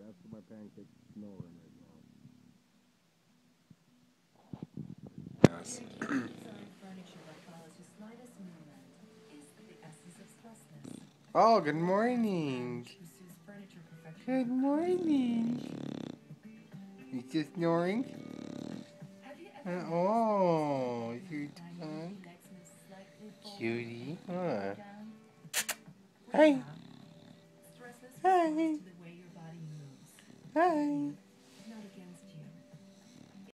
That's my pancake snoring right now. Yes. Oh, good morning. Good morning. You just snoring? Oh, your tongue. Cutie. Huh. Hi. Hi. Hi.